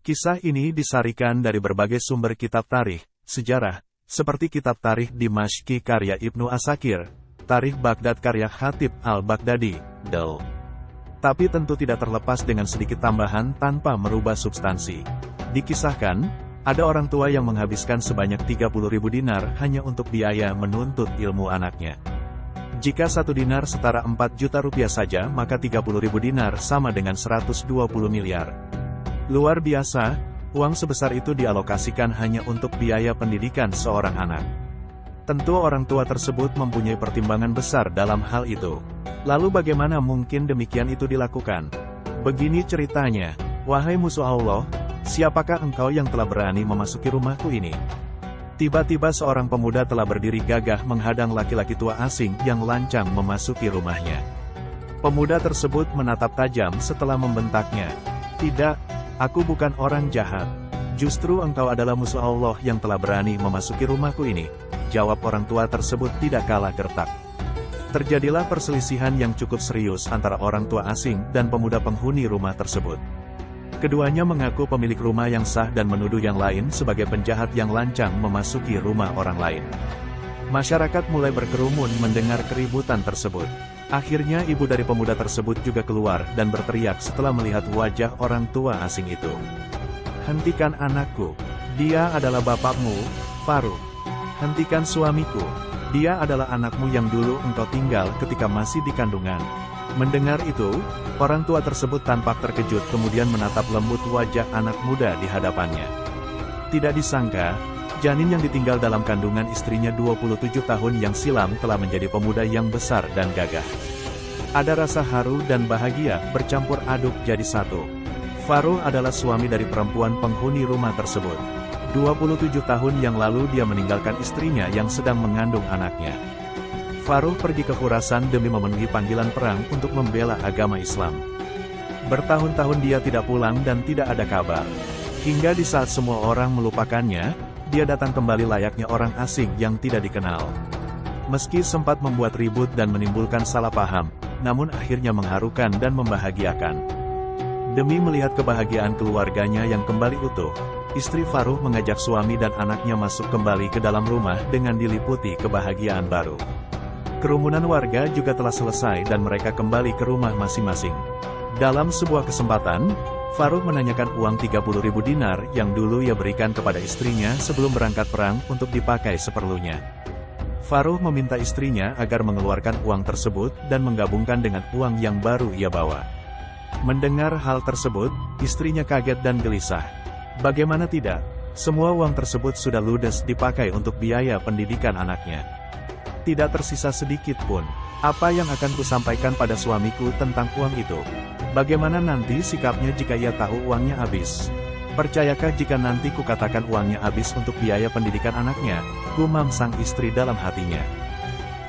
Kisah ini disarikan dari berbagai sumber kitab tarikh, sejarah, seperti kitab tarikh Dimashqi karya Ibnu Asakir, Tarikh Baghdad karya Khatib al-Baghdadi, Del. Tapi tentu tidak terlepas dengan sedikit tambahan tanpa merubah substansi. Dikisahkan, ada orang tua yang menghabiskan sebanyak 30.000 dinar hanya untuk biaya menuntut ilmu anaknya. Jika 1 dinar setara 4 juta rupiah saja, maka 30.000 dinar sama dengan 120 miliar. Luar biasa, uang sebesar itu dialokasikan hanya untuk biaya pendidikan seorang anak. Tentu orang tua tersebut mempunyai pertimbangan besar dalam hal itu. Lalu bagaimana mungkin demikian itu dilakukan? Begini ceritanya, wahai musuh Allah, siapakah engkau yang telah berani memasuki rumahku ini? Tiba-tiba seorang pemuda telah berdiri gagah menghadang laki-laki tua asing yang lancang memasuki rumahnya. Pemuda tersebut menatap tajam setelah membentaknya. Tidak. Aku bukan orang jahat. Justru engkau adalah musuh Allah yang telah berani memasuki rumahku ini. Jawab orang tua tersebut tidak kalah gertak. Terjadilah perselisihan yang cukup serius antara orang tua asing dan pemuda penghuni rumah tersebut. Keduanya mengaku pemilik rumah yang sah dan menuduh yang lain sebagai penjahat yang lancang memasuki rumah orang lain. Masyarakat mulai berkerumun mendengar keributan tersebut. Akhirnya ibu dari pemuda tersebut juga keluar dan berteriak setelah melihat wajah orang tua asing itu. Hentikan anakku, dia adalah bapakmu, Faruq. Hentikan suamiku, dia adalah anakmu yang dulu engkau tinggal ketika masih di kandungan. Mendengar itu, orang tua tersebut tampak terkejut kemudian menatap lembut wajah anak muda di hadapannya. Tidak disangka, janin yang ditinggal dalam kandungan istrinya 27 tahun yang silam telah menjadi pemuda yang besar dan gagah. Ada rasa haru dan bahagia bercampur aduk jadi satu. Faruq adalah suami dari perempuan penghuni rumah tersebut. 27 tahun yang lalu dia meninggalkan istrinya yang sedang mengandung anaknya. Faruq pergi ke Khurasan demi memenuhi panggilan perang untuk membela agama Islam. Bertahun-tahun dia tidak pulang dan tidak ada kabar. Hingga di saat semua orang melupakannya, dia datang kembali layaknya orang asing yang tidak dikenal. Meski sempat membuat ribut dan menimbulkan salah paham, namun akhirnya mengharukan dan membahagiakan. Demi melihat kebahagiaan keluarganya yang kembali utuh, istri Faruq mengajak suami dan anaknya masuk kembali ke dalam rumah dengan diliputi kebahagiaan baru. Kerumunan warga juga telah selesai dan mereka kembali ke rumah masing-masing. Dalam sebuah kesempatan, Faruq menanyakan uang 30.000 dinar yang dulu ia berikan kepada istrinya sebelum berangkat perang untuk dipakai seperlunya. Faruq meminta istrinya agar mengeluarkan uang tersebut dan menggabungkan dengan uang yang baru ia bawa. Mendengar hal tersebut, istrinya kaget dan gelisah. Bagaimana tidak, semua uang tersebut sudah ludes dipakai untuk biaya pendidikan anaknya. Tidak tersisa sedikit pun. Apa yang akan kusampaikan pada suamiku tentang uang itu? Bagaimana nanti sikapnya jika ia tahu uangnya habis? Percayakah jika nanti kukatakan uangnya habis untuk biaya pendidikan anaknya? Gumam sang istri dalam hatinya.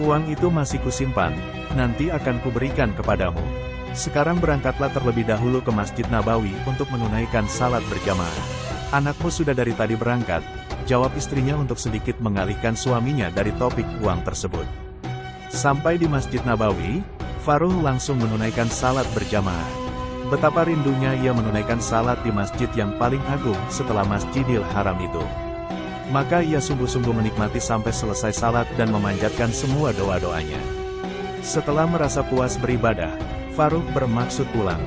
Uang itu masih kusimpan, nanti akan kuberikan kepadamu. Sekarang berangkatlah terlebih dahulu ke Masjid Nabawi untuk menunaikan salat berjamaah. Anakmu sudah dari tadi berangkat, jawab istrinya untuk sedikit mengalihkan suaminya dari topik uang tersebut. Sampai di Masjid Nabawi, Faruq langsung menunaikan salat berjamaah. Betapa rindunya ia menunaikan salat di masjid yang paling agung setelah Masjidil Haram itu. Maka ia sungguh-sungguh menikmati sampai selesai salat dan memanjatkan semua doa-doanya. Setelah merasa puas beribadah, Faruq bermaksud pulang.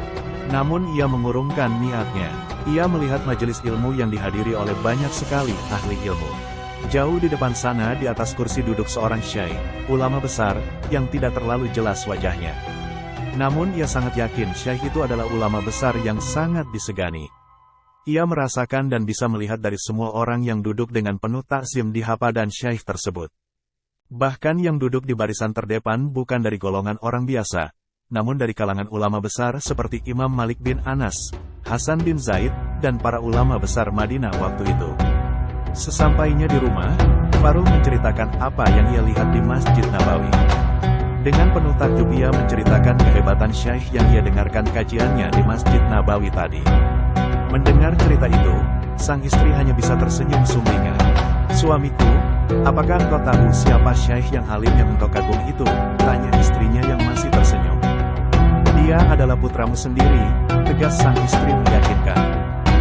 Namun ia mengurungkan niatnya. Ia melihat majelis ilmu yang dihadiri oleh banyak sekali ahli ilmu. Jauh di depan sana di atas kursi duduk seorang syekh, ulama besar, yang tidak terlalu jelas wajahnya. Namun ia sangat yakin syekh itu adalah ulama besar yang sangat disegani. Ia merasakan dan bisa melihat dari semua orang yang duduk dengan penuh takzim di hadapan syekh tersebut. Bahkan yang duduk di barisan terdepan bukan dari golongan orang biasa, namun dari kalangan ulama besar seperti Imam Malik bin Anas, Hasan bin Zaid, dan para ulama besar Madinah waktu itu. Sesampainya di rumah, Faruq menceritakan apa yang ia lihat di Masjid Nabawi. Dengan penuh takjub ia menceritakan kehebatan syekh yang ia dengarkan kajiannya di Masjid Nabawi tadi. Mendengar cerita itu, sang istri hanya bisa tersenyum sumringah. Suamiku, apakah engkau tahu siapa syekh yang alim yang engkau kagum itu? Tanya istrinya yang masih tersenyum. Dia adalah putramu sendiri, tegas sang istri meyakinkan.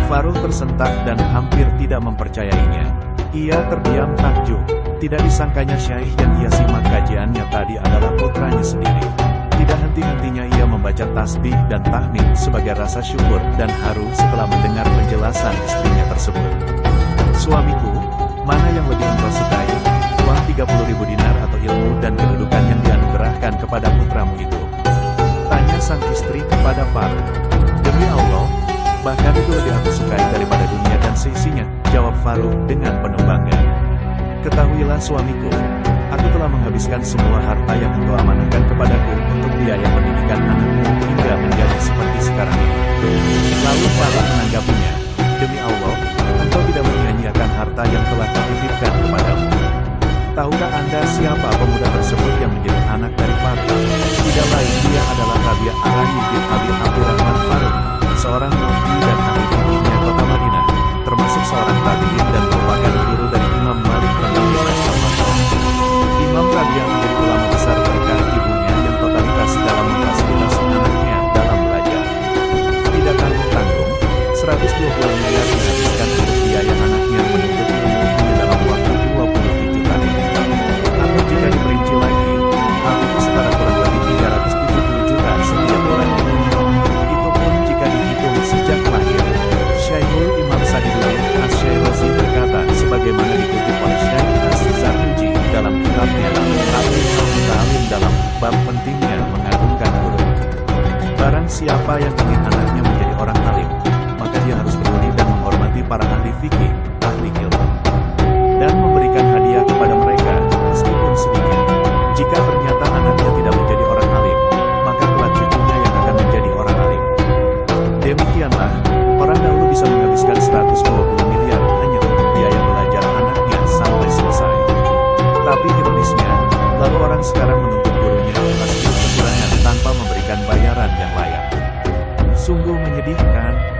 Faruh tersentak dan hampir tidak mempercayainya. Ia terdiam takjub. Tidak disangkanya Syaikh yang ia simak kajiannya tadi adalah putranya sendiri. Tidak henti-hentinya ia membaca tasbih dan tahmid sebagai rasa syukur dan haru setelah mendengar penjelasan istrinya tersebut. Suamiku, mana yang lebih engkau sukai, uang 30.000 dinar atau ilmu dan kedudukan yang dianugerahkan kepada putramu itu? Tanya sang istri kepada Faruh. Demi Allah, bahkan itu lebih aku sukai daripada dunia dan seisinya, jawab Faruh dengan penuh bangga. Ketahuilah suamiku, aku telah menghabiskan semua harta yang engkau amanahkan kepadaku untuk biaya pendidikan anakmu hingga menjadi seperti sekarang ini. Lalu Faruh menanggapinya, demi Allah, engkau tidak menyia-nyiakan harta yang telah kutitipkan kepadamu. Tahukah Anda siapa pemuda tersebut yang menjadi anak dari Faruh? Tidak lain dia adalah Rabia Arahi bin Abi Abdurrahman Faruh, seorang mufti dan ahli fikihnya kota Madinah, termasuk seorang tabi'in dan merupakan guru dari Imam Malik rahimahullah. Imam Rabia menjadi ulama besar berkah ibunya yang totalitas dalam memfasilitasi anaknya dalam belajar. Tidak tanggung-tanggung, 120 miliar dihabiskan untuk biaya anaknya menuntut ilmu hanya dalam waktu 27 tahun. Atau jika diperinci lagi, hal itu setara kurang lebih 370 juta setiap bulan. Itu pun jika dihitung sejak lahir. Syekhul Imam Sadidullah Asy-Syirazi berkata sebagaimana dikutip oleh Syekh As-Zarnuji dalam kitabnya Ta'lim Al-Muta'allim dalam bab pentingnya mengagungkan guru. Barang siapa yang ingin anaknya menjadi orang alim, maka dia harus peduli dan menghormati para ahli fikih, ahli ilmu, dan memberikan hadiah kepada mereka, meskipun sedikit. Jika ternyata anaknya tidak menjadi orang alim, maka kelak cucunya yang akan menjadi orang alim. Demikianlah, orang dahulu bisa menghabiskan 120 miliar hanya untuk biaya belajar anaknya sampai selesai. Tapi ironisnya, lalu orang sekarang menuntut gurunya atas kekurangan tanpa memberikan bayaran yang layak. Sungguh menyedihkan.